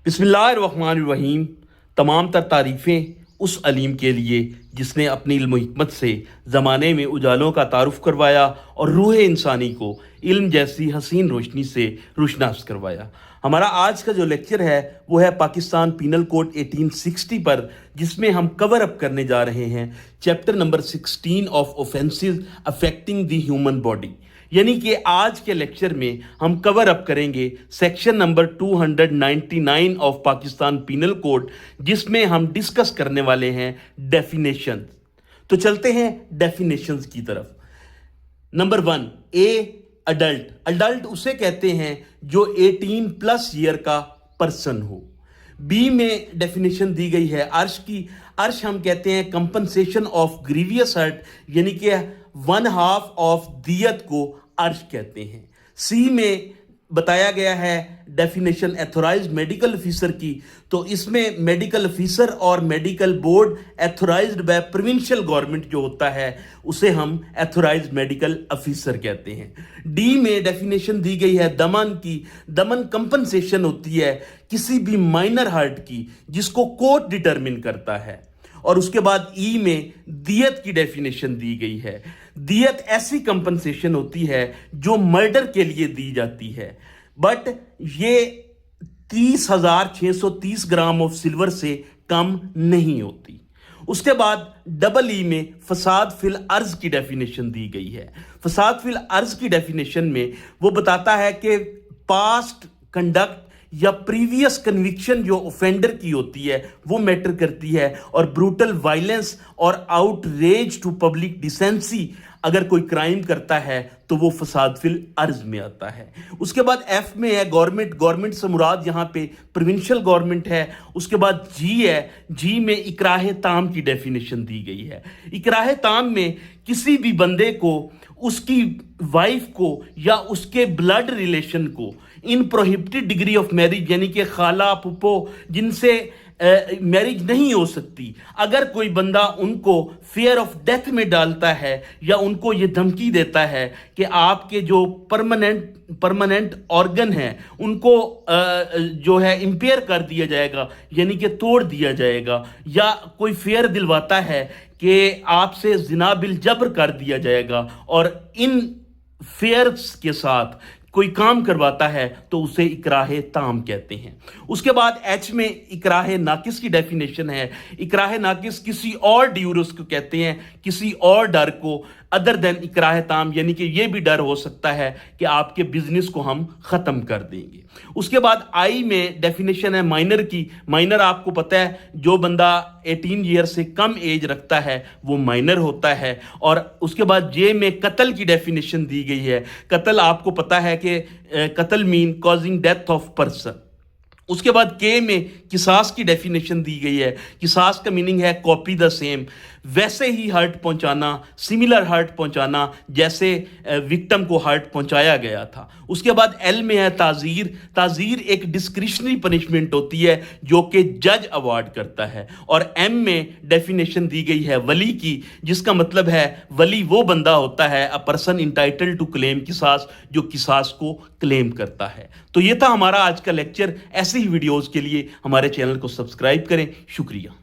بسم اللہ الرحمن الرحیم۔ تمام تر تعریفیں اس علیم کے لیے جس نے اپنی علم و حکمت سے زمانے میں اجالوں کا تعارف کروایا اور روح انسانی کو علم جیسی حسین روشنی سے روشناس کروایا۔ ہمارا آج کا جو لیکچر ہے وہ ہے پاکستان پینل کوڈ 1860 پر، جس میں ہم کور اپ کرنے جا رہے ہیں chapter number 16 of offences affecting the human body. یعنی کہ آج کے لیکچر میں ہم کور اپ کریں گے section number 299 of Pakistan penal code, جس میں ہم ڈسکس کرنے والے ہیں ڈیفینیشن۔ تو چلتے ہیں ڈیفینیشنز کی طرف۔ Number 1، adult. اڈلٹ اسے کہتے ہیں جو 18 پلس ایئر کا پرسن ہو۔ بی میں ڈیفینیشن دی گئی ہے عرش کی۔ عرش ہم کہتے ہیں کمپنسیشن آف گریویس ہرٹ، یعنی کہ 1/2 آف دیت کو عرش کہتے ہیں۔ سی میں بتایا گیا ہے ڈیفینیشن ایتھورائزڈ میڈیکل افیسر کی، تو اس میں میڈیکل افیسر اور medical board authorised by provincial government جو ہوتا ہے اسے ہم ایتھورائزڈ میڈیکل افیسر کہتے ہیں۔ ڈی میں ڈیفینیشن دی گئی ہے دمن کی۔ دمن کمپنسیشن ہوتی ہے کسی بھی مائنر ہارٹ کی جس کو کورٹ ڈٹرمن کرتا ہے۔ اور اس کے بعد ای میں دیت کی ڈیفینیشن دی گئی ہے۔ دیت ایسی کمپنسیشن ہوتی ہے جو مرڈر کے لیے دی جاتی ہے، بٹ یہ 30,630 گرام آف سلور سے کم نہیں ہوتی۔ اس کے بعد ڈبل ای میں فساد فی الارض کی ڈیفینیشن دی گئی ہے۔ فساد فی الارض کی ڈیفینیشن میں وہ بتاتا ہے کہ پاسٹ کنڈکٹ یا پریویس کنوکشن جو اوفینڈر کی ہوتی ہے وہ میٹر کرتی ہے، اور بروٹل وائلنس اور آؤٹ ریج ٹو پبلک ڈیسینسی اگر کوئی کرائم کرتا ہے تو وہ فساد فی الارض میں آتا ہے۔ اس کے بعد ایف میں ہے گورنمنٹ۔ گورنمنٹ سے مراد یہاں پہ پروونشل گورنمنٹ ہے۔ اس کے بعد جی ہے، جی میں اکراہ تام کی ڈیفینیشن دی گئی ہے۔ اکراہ تام میں کسی بھی بندے کو اس کی وائف کو یا اس کے بلڈ ریلیشن کو ان پروہیبٹڈ ڈگری آف میرج، یعنی کہ خالہ پھپھو جن سے میرج نہیں ہو سکتی، اگر کوئی بندہ ان کو فیئر آف ڈیتھ میں ڈالتا ہے یا ان کو یہ دھمکی دیتا ہے کہ آپ کے جو پرماننٹ آرگن ہیں ان کو جو ہے امپیئر کر دیا جائے گا، یعنی کہ توڑ دیا جائے گا، یا کوئی فیئر دلواتا ہے کہ آپ سے زنا بالجبر کر دیا جائے گا، اور ان فیئرز کے ساتھ کوئی کام کرواتا ہے تو اسے اکراہ تام کہتے ہیں۔ اس کے بعد ایچ میں اکراہ ناقص کی ڈیفینیشن ہے۔ اکراہ ناقص کسی اور ڈیورس کو کہتے ہیں، کسی اور ڈر کو ادر دین اکراہ تام، یعنی کہ یہ بھی ڈر ہو سکتا ہے کہ آپ کے بزنس کو ہم ختم کر دیں گے۔ اس کے بعد آئی میں ڈیفینیشن ہے مائنر کی۔ مائنر آپ کو پتہ ہے جو بندہ 18 ایئر سے کم ایج رکھتا ہے وہ مائنر ہوتا ہے۔ اور اس کے بعد جے میں قتل کی ڈیفینیشن دی گئی ہے۔ قتل آپ کو پتہ ہے کہ قتل مین کازنگ ڈیتھ آف پرسن۔ اس کے بعد کے میں قصاص کی ڈیفینیشن دی گئی ہے۔ قصاص کا میننگ ہے کاپی دا سیم، ویسے ہی ہرٹ پہنچانا، سملر ہرٹ پہنچانا جیسے وکٹم کو ہرٹ پہنچایا گیا تھا۔ اس کے بعد ایل میں ہے تعزیر۔ تعزیر ایک ڈسکریشنری پنشمنٹ ہوتی ہے جو کہ جج ایوارڈ کرتا ہے۔ اور ایم میں ڈیفینیشن دی گئی ہے ولی کی، جس کا مطلب ہے ولی وہ بندہ ہوتا ہے a person entitled to claim قصاص، جو قصاص کو کلیم کرتا ہے۔ تو یہ تھا ہمارا آج کا لیکچر۔ ایسے ہی ویڈیوز کے لیے ہمارے چینل کو سبسکرائب کریں۔ شکریہ۔